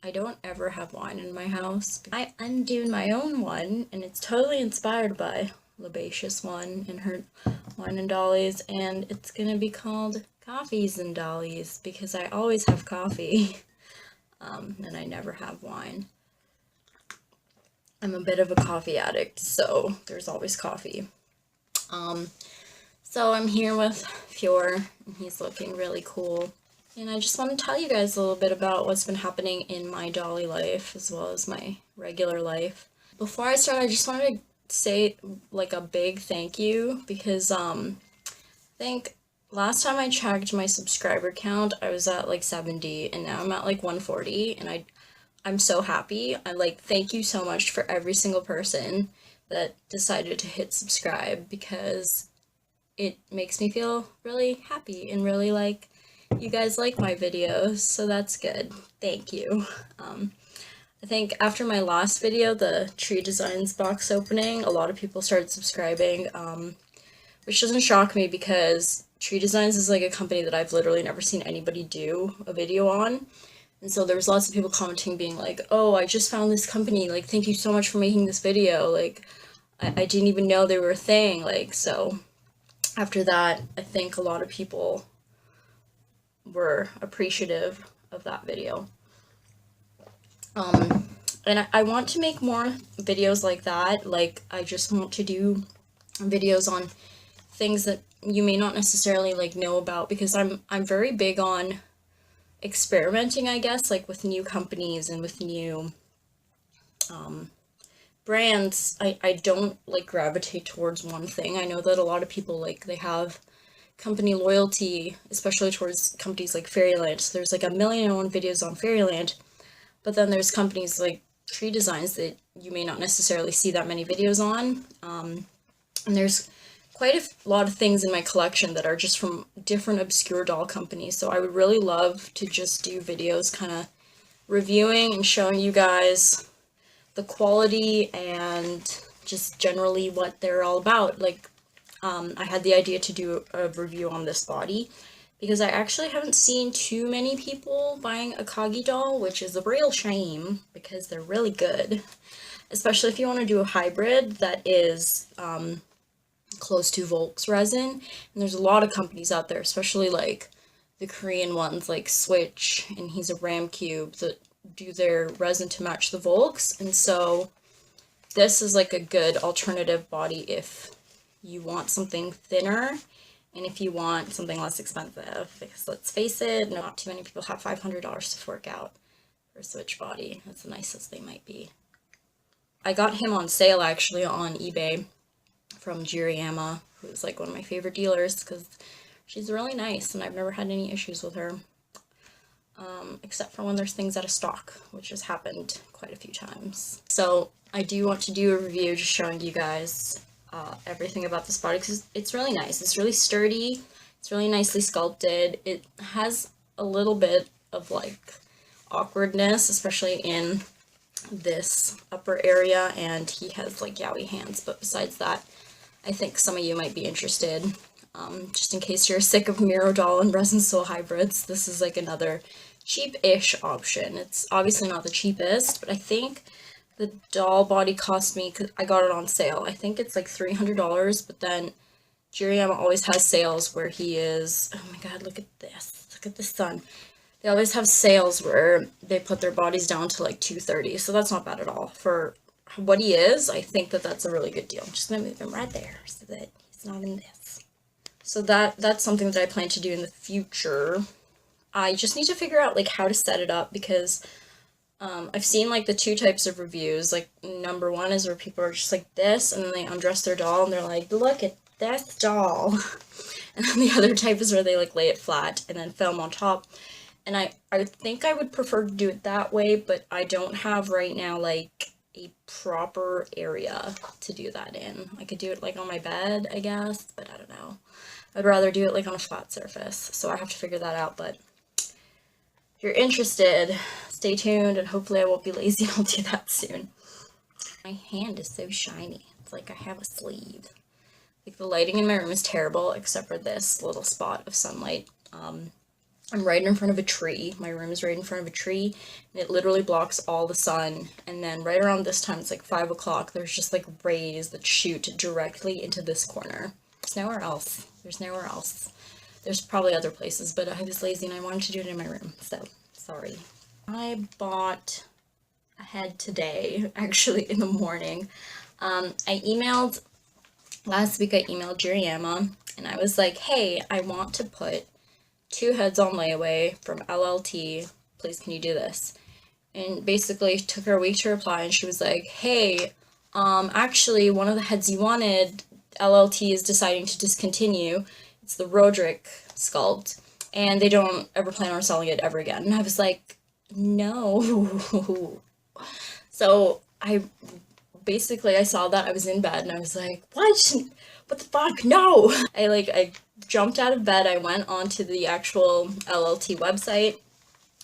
I don't ever have wine in my house. I'm doing my own one, and it's totally inspired by Labacious One and her wine and Dollies, and it's gonna be called Coffies and Dollies because I always have coffee, and I never have wine. I'm a bit of a coffee addict, so there's always coffee. So I'm here with Fjord, and he's looking really cool. And I just want to tell you guys a little bit about what's been happening in my dolly life as well as my regular life. Before I start, I just wanted to say like a big thank you because I think last time I checked my subscriber count, I was at like 70 and now I'm at like 140 and I'm so happy. I like thank you so much for every single person that decided to hit subscribe because it makes me feel really happy and really like you guys like my videos, so that's good. Thank you. I think after my last video, the tree designs box opening, a lot of people started subscribing, which doesn't shock me because Tree Designs is like a company that I've literally never seen anybody do a video on. And so there was lots of people commenting being like, oh, I just found this company, like, thank you so much for making this video, like, I didn't even know they were a thing, like, so after that, I think a lot of people were appreciative of that video. And I want to make more videos like that. Like, I just want to do videos on things that you may not necessarily like know about because I'm very big on experimenting, I guess, like with new companies and with new brands. I don't like gravitate towards one thing. I know that a lot of people like they have company loyalty, especially towards companies like Fairyland. So there's like a million and one videos on Fairyland, but then there's companies like Tree Designs that you may not necessarily see that many videos on. And there's quite a lot of things in my collection that are just from different obscure doll companies. So I would really love to just do videos kind of reviewing and showing you guys the quality and just generally what they're all about. Like, I had the idea to do a review on this body because I actually haven't seen too many people buying a Kagi doll, which is a real shame because they're really good. Especially if you want to do a hybrid that is close to Volks resin. And there's a lot of companies out there, especially like the Korean ones like Switch, and he's a Ram Cube, that do their resin to match the Volks. And so this is like a good alternative body if you want something thinner and if you want something less expensive, because let's face it, not too many people have $500 to fork out for a Switch body, as nice as they might be. I got him on sale actually on eBay from Jiriyama, who's like one of my favorite dealers because she's really nice and I've never had any issues with her. Except for when there's things out of stock, which has happened quite a few times. So I do want to do a review just showing you guys everything about this body because it's really nice. It's really sturdy. It's really nicely sculpted. It has a little bit of like awkwardness, especially in this upper area, and he has like yaoi hands, but besides that, I think some of you might be interested. Just in case you're sick of Miro doll and resin soul hybrids, this is like another cheap-ish option. It's obviously not the cheapest, but I think the doll body cost me, because I got it on sale, I think it's like $300, but then Jiriyama always has sales where he is, oh my god, look at this, look at the sun. They always have sales where they put their bodies down to like $230, so that's not bad at all. For what he is, I think that that's a really good deal. I'm just going to move him right there so that he's not in this. So that's something that I plan to do in the future. I just need to figure out like how to set it up because I've seen like the two types of reviews. Like number one is where people are just like this and then they undress their doll and they're like, look at this doll. And then the other type is where they like lay it flat and then film on top. And I think I would prefer to do it that way, but I don't have right now like a proper area to do that in. I could do it like on my bed, I guess, but I don't know. I'd rather do it like on a flat surface, so I have to figure that out, but if you're interested, stay tuned, and hopefully I won't be lazy and I'll do that soon. My hand is so shiny. It's like I have a sleeve. Like the lighting in my room is terrible, except for this little spot of sunlight. I'm right in front of a tree. My room is right in front of a tree, and it literally blocks all the sun. And then right around this time, it's like 5 o'clock, there's just like rays that shoot directly into this corner. There's nowhere else. There's nowhere else. There's probably other places, but I was lazy and I wanted to do it in my room, so sorry. I bought a head today, actually in the morning. Last week I emailed Jiriama, and I was like, hey, I want to put 2 heads on layaway from LLT. Please, can you do this? And basically, it took her a week to reply, and she was like, hey, actually, one of the heads you wanted, LLT is deciding to discontinue. It's the Roderick sculpt, and they don't ever plan on selling it ever again. And I was like, no. So I saw that, I was in bed, and I was like, what the fuck, no. I jumped out of bed, I went onto the actual LLT website,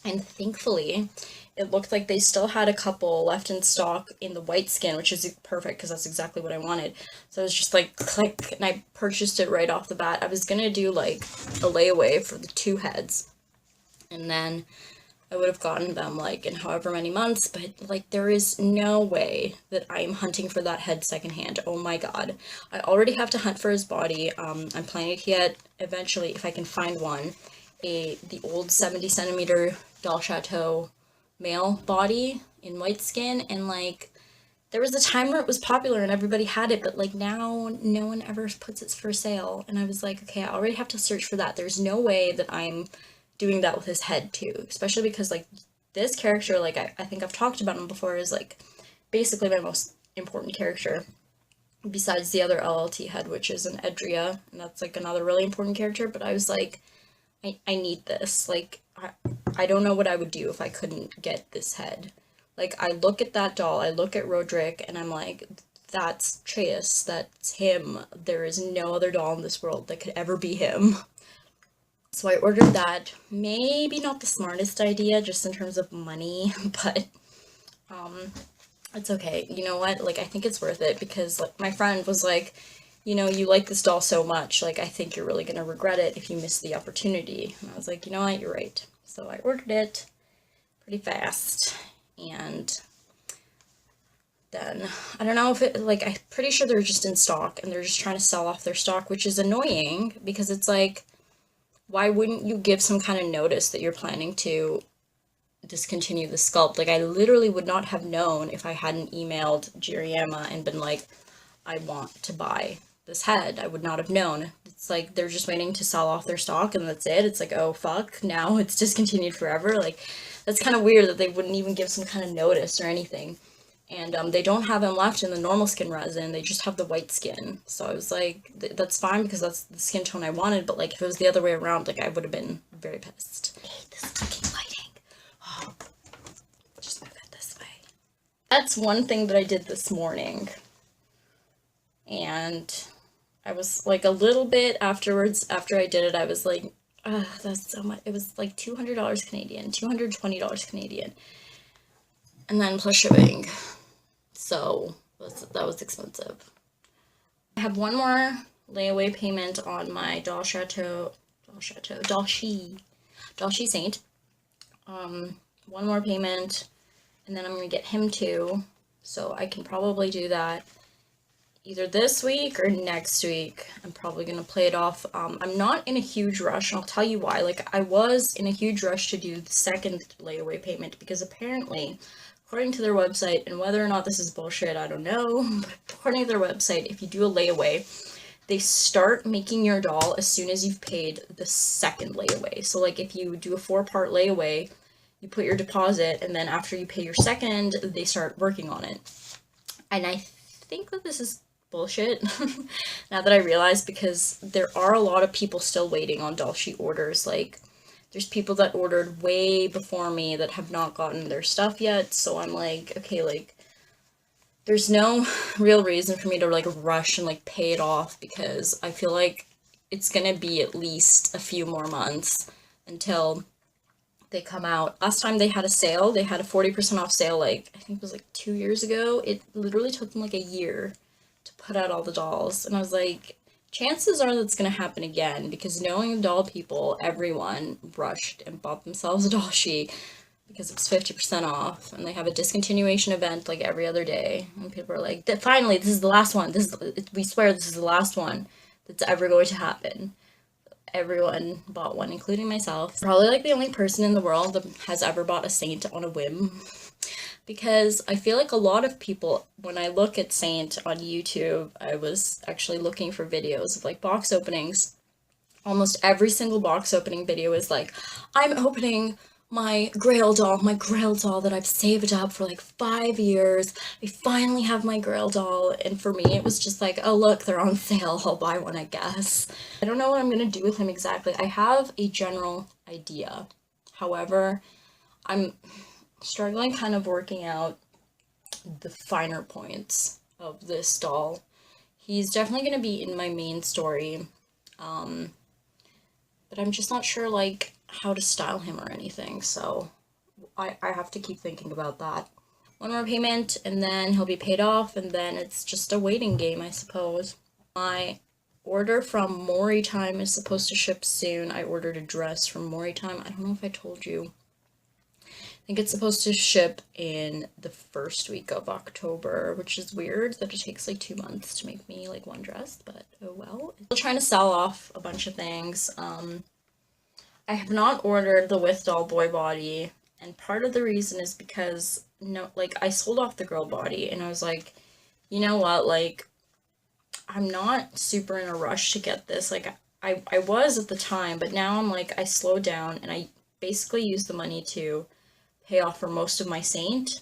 and thankfully it looked like they still had a couple left in stock in the white skin, which is perfect because that's exactly what I wanted. So I was just like, click, and I purchased it right off the bat. I was gonna do like a layaway for the 2 heads, and then I would have gotten them like in however many months, but like there is no way that I'm hunting for that head secondhand. Oh my god. I already have to hunt for his body. I'm planning to get, eventually, if I can find one, the old 70 centimeter Doll Chateau male body in white skin, and like there was a time where it was popular and everybody had it, but like now no one ever puts it for sale, and I was like, okay, I already have to search for that. There's no way that I'm doing that with his head too, especially because like this character, like I think I've talked about him before, is like basically my most important character besides the other LLT head, which is an Edria, and that's like another really important character. But I was like, I need this. Like I don't know what I would do if I couldn't get this head. Like I look at that doll, I look at Roderick, and I'm like, that's Trace, that's him. There is no other doll in this world that could ever be him. So I ordered that. Maybe not the smartest idea just in terms of money, but it's okay. You know what? Like I think it's worth it because like my friend was like, you know, you like this doll so much, like I think you're really gonna regret it if you miss the opportunity. And I was like, you know what? You're right. So I ordered it pretty fast, and then I don't know if it, like, I'm pretty sure they're just in stock and they're just trying to sell off their stock, which is annoying because it's like, why wouldn't you give some kind of notice that you're planning to discontinue the sculpt? Like, I literally would not have known if I hadn't emailed Jiriama and been like, I want to buy this head. I would not have known. It's like they're just waiting to sell off their stock and that's it. It's like, oh fuck, now it's discontinued forever. Like, that's kind of weird that they wouldn't even give some kind of notice or anything. And they don't have them left in the normal skin resin, they just have the white skin. So I was like, that's fine because that's the skin tone I wanted, but like if it was the other way around, like I would have been very pissed. I hate this fucking lighting. Oh, just move it this way. That's one thing that I did this morning. And I was like a little bit afterwards, after I did it, I was like, that's so much. It was like $200 Canadian, $220 Canadian. And then plus shipping. So that was expensive. I have one more layaway payment on my Dolly Saint. One more payment, and then I'm gonna get him too. So I can probably do that either this week or next week. I'm probably gonna play it off. I'm not in a huge rush, and I'll tell you why. Like I was in a huge rush to do the second layaway payment because apparently, according to their website, and whether or not this is bullshit, I don't know, but according to their website, if you do a layaway, they start making your doll as soon as you've paid the second layaway. So like if you do a 4-part layaway, you put your deposit, and then after you pay your second, they start working on it. And I think that this is bullshit, now that I realize, because there are a lot of people still waiting on doll sheet orders. Like, there's people that ordered way before me that have not gotten their stuff yet, so I'm like, okay, like, there's no real reason for me to, like, rush and, like, pay it off, because I feel like it's gonna be at least a few more months until they come out. Last time they had a sale, they had a 40% off sale, like, I think it was, like, 2 years ago. It literally took them, like, a year to put out all the dolls, and I was like, chances are that's going to happen again, because knowing doll people, everyone rushed and bought themselves a doll sheet because it's 50% off, and they have a discontinuation event like every other day, and people are like, finally, this is the last one, we swear this is the last one that's ever going to happen. Everyone bought one, including myself. Probably like the only person in the world that has ever bought a Saint on a whim. Because I feel like a lot of people, when I look at Saint on YouTube, I was actually looking for videos of like box openings. Almost every single box opening video is like, I'm opening my grail doll that I've saved up for like 5 years. I finally have my grail doll. And for me, it was just like, oh look, they're on sale, I'll buy one, I guess. I don't know what I'm gonna do with him exactly. I have a general idea. However, I'm struggling kind of working out the finer points of this doll. He's definitely gonna be in my main story. But I'm just not sure like how to style him or anything, so I have to keep thinking about that. One more payment and then he'll be paid off, and then it's just a waiting game, I suppose. My order from Mori Time is supposed to ship soon. I ordered a dress from Mori Time. I don't know if I told you. I think it's supposed to ship in the first week of October, which is weird that it takes like 2 months to make me like one dress, but oh well. I'm trying to sell off a bunch of things. I have not ordered the With Doll boy body, and part of the reason is because, I sold off the girl body, and I was like, you know what, like, I'm not super in a rush to get this. Like, I was at the time, but now I'm like, I slowed down, and I basically used the money to pay off for most of my Saint.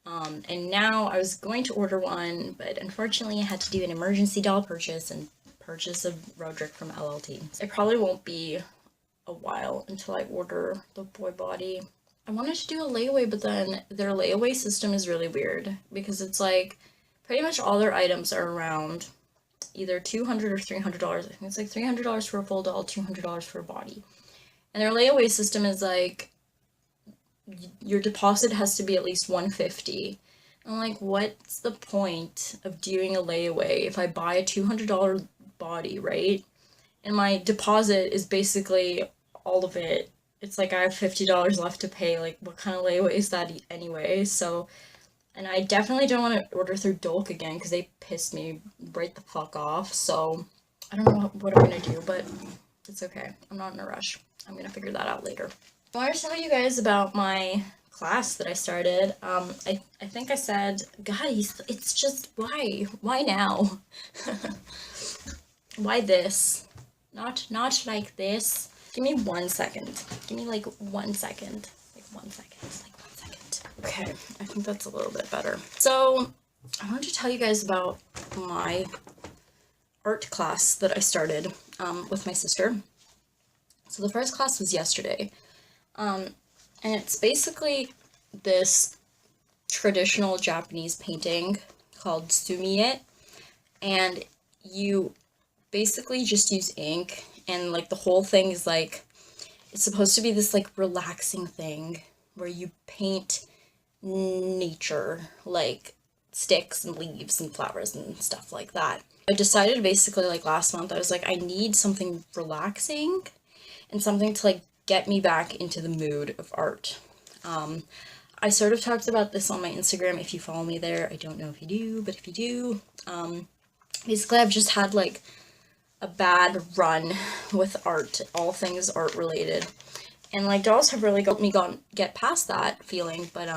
And now I was going to order one, but unfortunately I had to do an emergency doll purchase and purchase a Roderick from LLT. It probably won't be a while until I order the boy body. I wanted to do a layaway, but then their layaway system is really weird because it's like pretty much all their items are around either $200 or $300. I think it's like $300 for a full doll, $200 for a body. And their layaway system is like your deposit has to be at least $150. I'm like, what's the point of doing a layaway if I buy a $200 body, right? And my deposit is basically all of it. It's like I have $50 left to pay. Like, what kind of layaway is that anyway? So, and I definitely don't want to order through Dolk again because they pissed me right the fuck off. So, I don't know what I'm gonna do, but it's okay. I'm not in a rush. I'm gonna figure that out later. I want to tell you guys about my class that I started. I think I said, guys, it's just, why now? Why this? Not like this. Give me 1 second. Give me like 1 second. Like 1 second. Like 1 second. Okay, I think that's a little bit better. So, I wanted to tell you guys about my art class that I started with my sister. So the first class was yesterday. And it's basically this traditional Japanese painting called sumie, and you basically just use ink, and like the whole thing is like, it's supposed to be this like relaxing thing where you paint nature, like sticks and leaves and flowers and stuff like that. I decided basically like last month, I was like, I need something relaxing and something to like get me back into the mood of art. I sort of talked about this on my Instagram. If you follow me there, I don't know if you do, but if you do, basically I've just had like a bad run with art, all things art related, and like dolls have really got me get past that feeling, but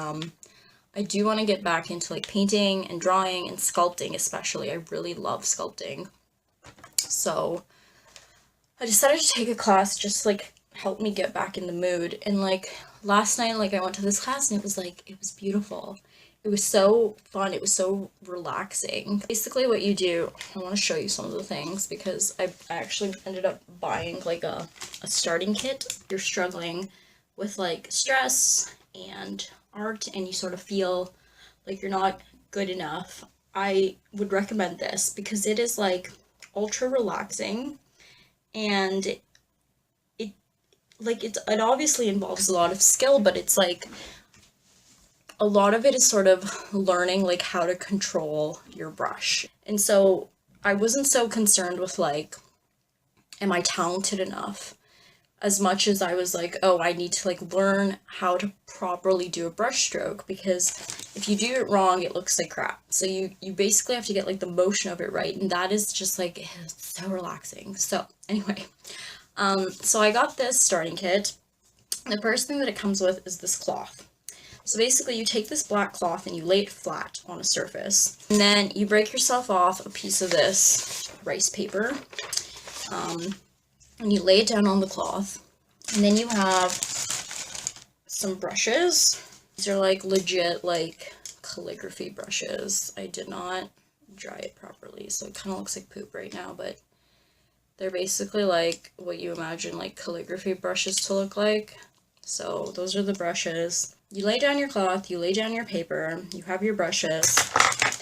I do want to get back into like painting and drawing and sculpting especially. I really love sculpting, so I decided to take a class just like help me get back in the mood. And like last night, like I went to this class and it was beautiful. It was so fun. It was so relaxing. Basically what you do, I want to show you some of the things because I actually ended up buying like a starting kit. If you're struggling with like stress and art and you sort of feel like you're not good enough, I would recommend this because it is like ultra relaxing, and it obviously involves a lot of skill, but it's like a lot of it is sort of learning like how to control your brush. And so I wasn't so concerned with like, am I talented enough? As much as I was like, oh, I need to like learn how to properly do a brush stroke, because if you do it wrong, it looks like crap. So you basically have to get like the motion of it right, and that is just like, it's so relaxing. So anyway, so I got this starting kit. The first thing that it comes with is this cloth. So basically you take this black cloth and you lay it flat on a surface, and then you break yourself off a piece of this rice paper, and you lay it down on the cloth, and then you have some brushes. These are like legit like calligraphy brushes. I did not dry it properly, so it kind of looks like poop right now, but they're basically like what you imagine like calligraphy brushes to look like. So those are the brushes. You lay down your cloth, you lay down your paper, you have your brushes,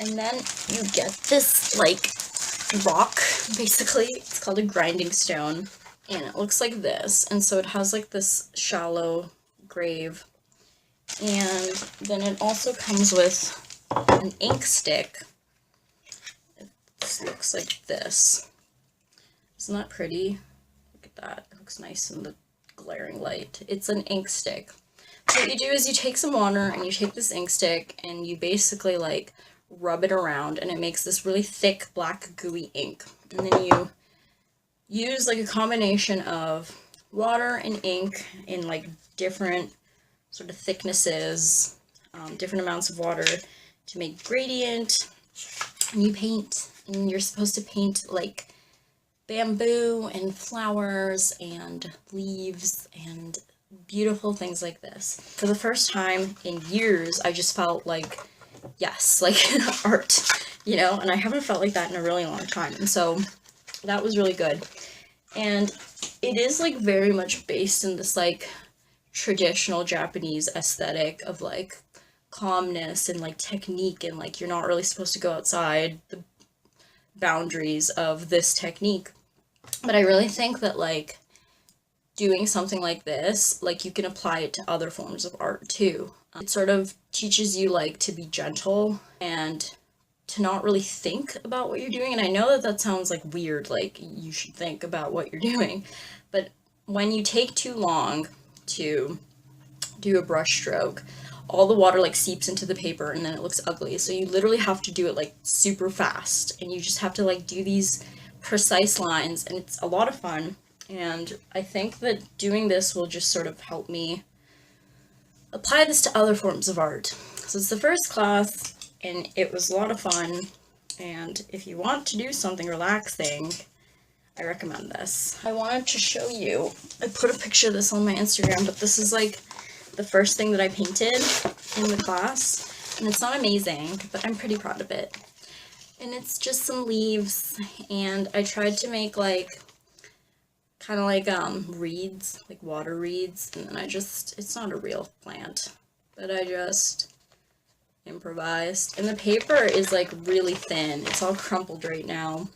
and then you get this like rock, basically. It's called a grinding stone, and it looks like this. And so it has like this shallow grave, and then it also comes with an ink stick. It looks like this. Isn't that pretty? Look at that. It looks nice in the glaring light. It's an ink stick. So what you do is you take some water and you take this ink stick and you basically like rub it around, and it makes this really thick black gooey ink. And then you use like a combination of water and ink in like different sort of thicknesses, different amounts of water to make gradient, and you paint, and you're supposed to paint like bamboo and flowers and leaves and beautiful things like this. For the first time in years, I just felt like, yes, like art, you know, and I haven't felt like that in a really long time. And so that was really good. And it is like very much based in this like traditional Japanese aesthetic of like calmness and like technique, and like you're not really supposed to go outside the boundaries of this technique. But I really think that like doing something like this, like you can apply it to other forms of art too. It sort of teaches you like to be gentle and to not really think about what you're doing. And I know that that sounds like weird, like you should think about what you're doing, but when you take too long to do a brush stroke, all the water like seeps into the paper and then it looks ugly. So you literally have to do it like super fast, and you just have to like do these precise lines, and it's a lot of fun. And I think that doing this will just sort of help me apply this to other forms of art. So it's the first class, and it was a lot of fun. And if you want to do something relaxing, I recommend this. I wanted to show you, I put a picture of this on my Instagram, but this is like the first thing that I painted in the class. And it's not amazing, but I'm pretty proud of it. And it's just some leaves, and I tried to make like kind of like reeds, like water reeds, and then it's not a real plant, but I just improvised. And the paper is like really thin, it's all crumpled right now,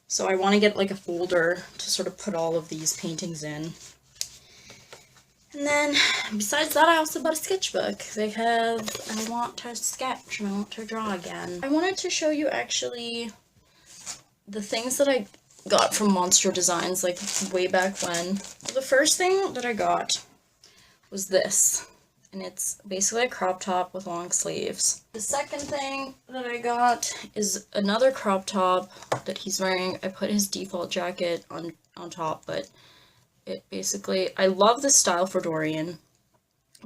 so I want to get like a folder to sort of put all of these paintings in. And then besides that, I also bought a sketchbook because I want to sketch and I want to draw again. I wanted to show you actually the things that I got from Monster Designs, like way back when. The first thing that I got was this, and it's basically a crop top with long sleeves. The second thing that I got is another crop top that he's wearing. I put his default jacket on top, but it basically, I love this style for Dorian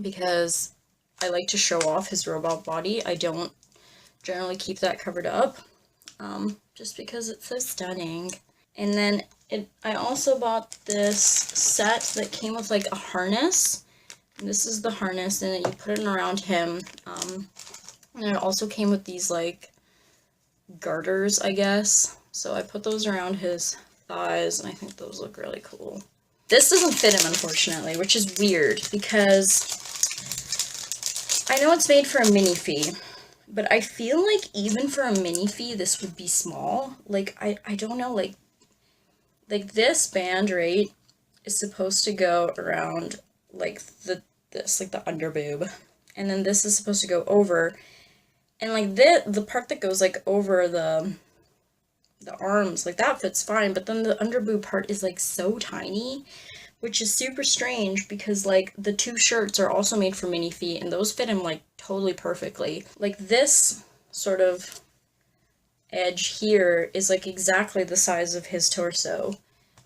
because I like to show off his robot body. I don't generally keep that covered up, just because it's so stunning. And then I also bought this set that came with like a harness. And this is the harness, and you put it around him. And it also came with these like garters, I guess. So I put those around his thighs, and I think those look really cool. This doesn't fit him, unfortunately, which is weird because I know it's made for a minifee, but I feel like even for a minifee, this would be small. Like, I don't know, like this band, right, is supposed to go around like this, like the underboob, and then this is supposed to go over, and like the part that goes like over the the arms, like that fits fine, but then the underboob part is like so tiny, which is super strange because like the two shirts are also made for mini feet and those fit him like totally perfectly. Like this sort of edge here is like exactly the size of his torso.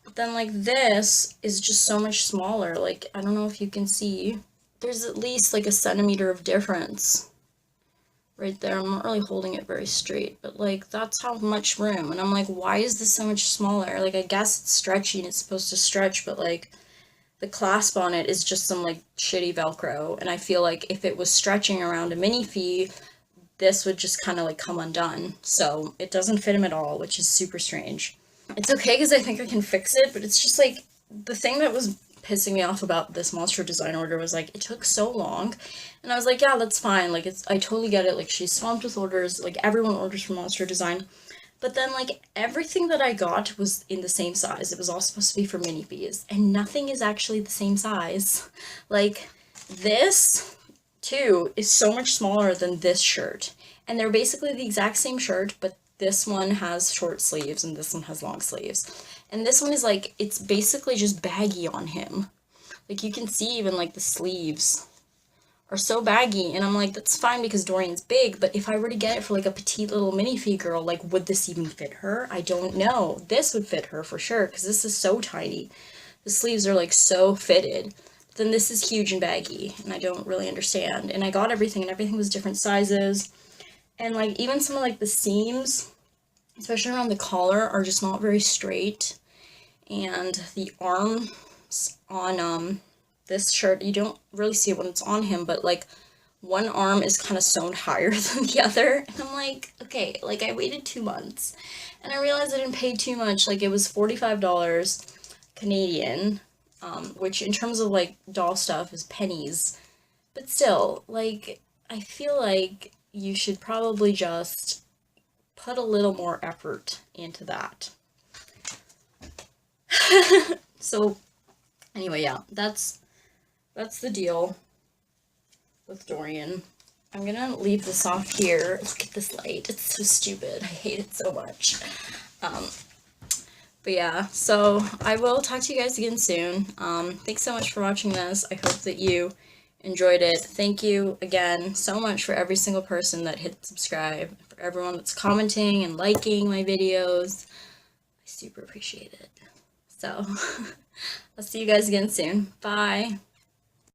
But then like this is just so much smaller. Like, I don't know if you can see. There's at least like a centimeter of difference right there. I'm not really holding it very straight, but like that's how much room. And I'm like, why is this so much smaller? Like, I guess it's stretchy and it's supposed to stretch, but like the clasp on it is just some like shitty Velcro. And I feel like if it was stretching around a minifee, this would just kind of like come undone. So it doesn't fit him at all, which is super strange. It's okay because I think I can fix it, but it's just like the thing that was pissing me off about this monster design order was like it took so long, and I was like, yeah, that's fine, like I totally get it, like she's swamped with orders, like everyone orders from monster design, but then like everything that I got was in the same size. It was all supposed to be for mini fees, and nothing is actually the same size. Like this too is so much smaller than this shirt, and they're basically the exact same shirt, but this one has short sleeves and this one has long sleeves. And this one is like, it's basically just baggy on him. Like you can see even like the sleeves are so baggy, and I'm like, that's fine because Dorian's big, but if I were to get it for like a petite little minifee girl, like would this even fit her? I don't know. This would fit her for sure because this is so tiny. The sleeves are like so fitted. But then this is huge and baggy, and I don't really understand. And I got everything, and everything was different sizes. And like even some of like the seams, especially around the collar, are just not very straight. And the arms on this shirt, you don't really see it when it's on him, but like one arm is kind of sewn higher than the other. And I'm like, okay, like I waited 2 months and I realized I didn't pay too much. Like it was $45 Canadian, which in terms of like doll stuff is pennies. But still, like, I feel like you should probably just put a little more effort into that. So, anyway, yeah, that's the deal with Dorian. I'm gonna leave this off here. Look at this light. It's so stupid. I hate it so much. But yeah, so I will talk to you guys again soon. Thanks so much for watching this. I hope that you enjoyed it. Thank you again so much for every single person that hit subscribe, for everyone that's commenting and liking my videos. I super appreciate it. So, I'll see you guys again soon. Bye!